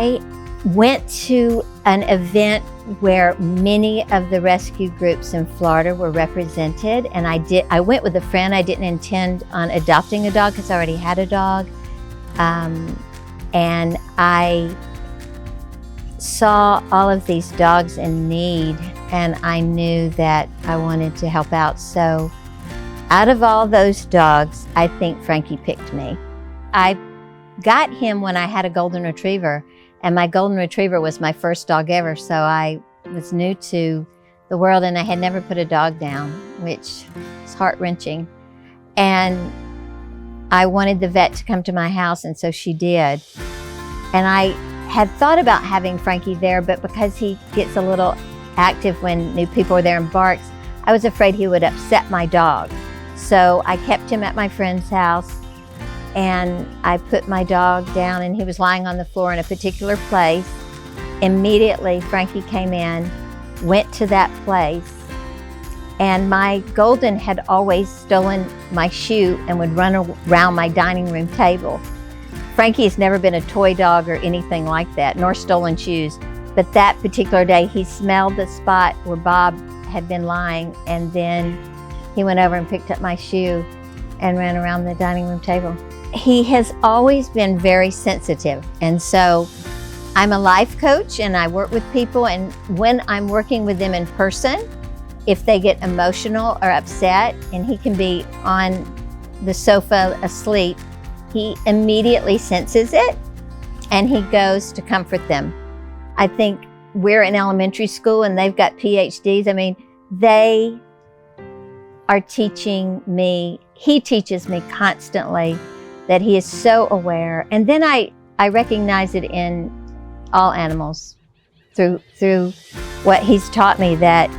I went to an event where many of the rescue groups in Florida were represented, and I went with a friend. I didn't intend on adopting a dog because I already had a dog. And I saw all of these dogs in need, and I knew that I wanted to help out. So out of all those dogs, I think Frankie picked me. I got him when I had a golden retriever, and my golden retriever was my first dog ever. So I was new to the world, and I had never put a dog down, which is heart-wrenching. And I wanted the vet to come to my house, and so she did. And I had thought about having Frankie there, but because he gets a little active when new people are there and barks, I was afraid he would upset my dog. So I kept him at my friend's house, and I put my dog down, and he was lying on the floor in a particular place. Immediately, Frankie came in, went to that place, and my golden had always stolen my shoe and would run around my dining room table. Frankie has never been a toy dog or anything like that, nor stolen shoes. But that particular day, he smelled the spot where Bob had been lying, and then he went over and picked up my shoe and ran around the dining room table. He has always been very sensitive, and so I'm a life coach and I work with people, and when I'm working with them in person, if they get emotional or upset, and he can be on the sofa asleep, he immediately senses it and he goes to comfort them. I think we're in elementary school and they've got PhDs. I mean, they are teaching me, he teaches me constantly that he is so aware. And then I recognize it in all animals through what he's taught me, that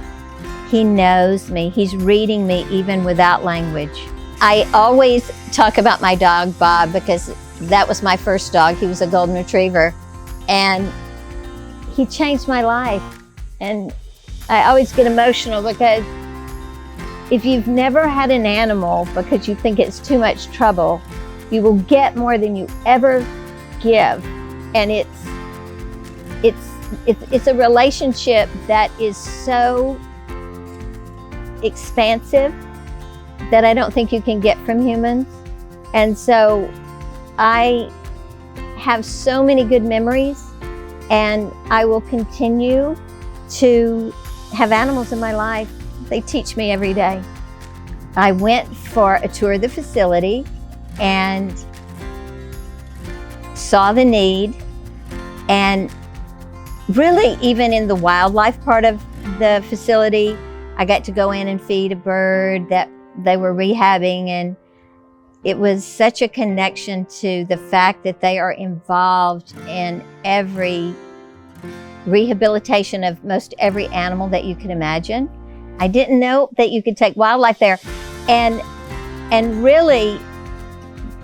he knows me. He's reading me even without language. I always talk about my dog, Bob, because that was my first dog. He was a golden retriever, and he changed my life. And I always get emotional because if you've never had an animal because you think it's too much trouble, you will get more than you ever give. And it's a relationship that is so expansive that I don't think you can get from humans. And so I have so many good memories, and I will continue to have animals in my life. They teach me every day. I went for a tour of the facility and saw the need, and really even in the wildlife part of the facility, I got to go in and feed a bird that they were rehabbing, and it was such a connection to the fact that they are involved in every rehabilitation of most every animal that you can imagine. I didn't know that you could take wildlife there, and really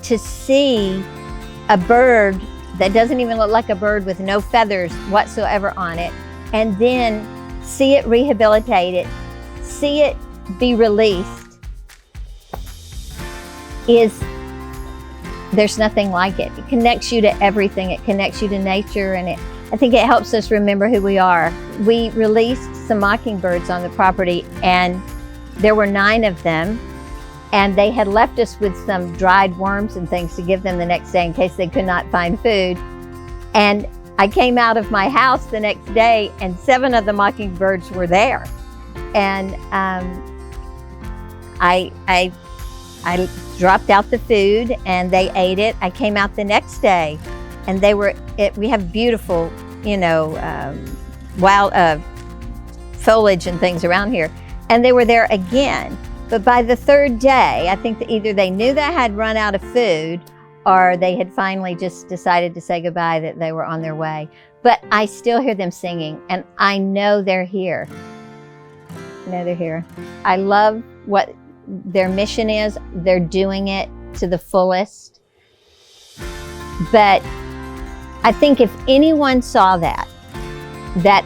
to see a bird that doesn't even look like a bird, with no feathers whatsoever on it, and then see it rehabilitated, see it be released, there's nothing like it. It connects you to everything. It connects you to nature, and I think it helps us remember who we are. We released some mockingbirds on the property, and there were 9 of them, and they had left us with some dried worms and things to give them the next day in case they could not find food. And I came out of my house the next day, and 7 of the mockingbirds were there. And I dropped out the food, and they ate it. I came out the next day, and we have beautiful, wild foliage and things around here. And they were there again. But by the 3rd day, I think that either they knew that I had run out of food, or they had finally just decided to say goodbye, that they were on their way. But I still hear them singing, and I know they're here. I know they're here. I love what their mission is. They're doing it to the fullest. But I think if anyone saw that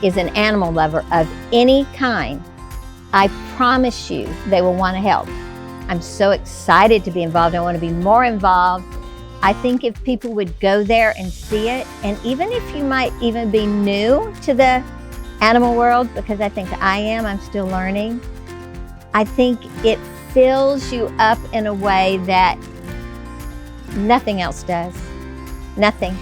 is an animal lover of any kind, I promise you they will want to help. I'm so excited to be involved. I want to be more involved. I think if people would go there and see it, and even if you might even be new to the animal world, because I think I'm still learning, I think it fills you up in a way that nothing else does. Nothing.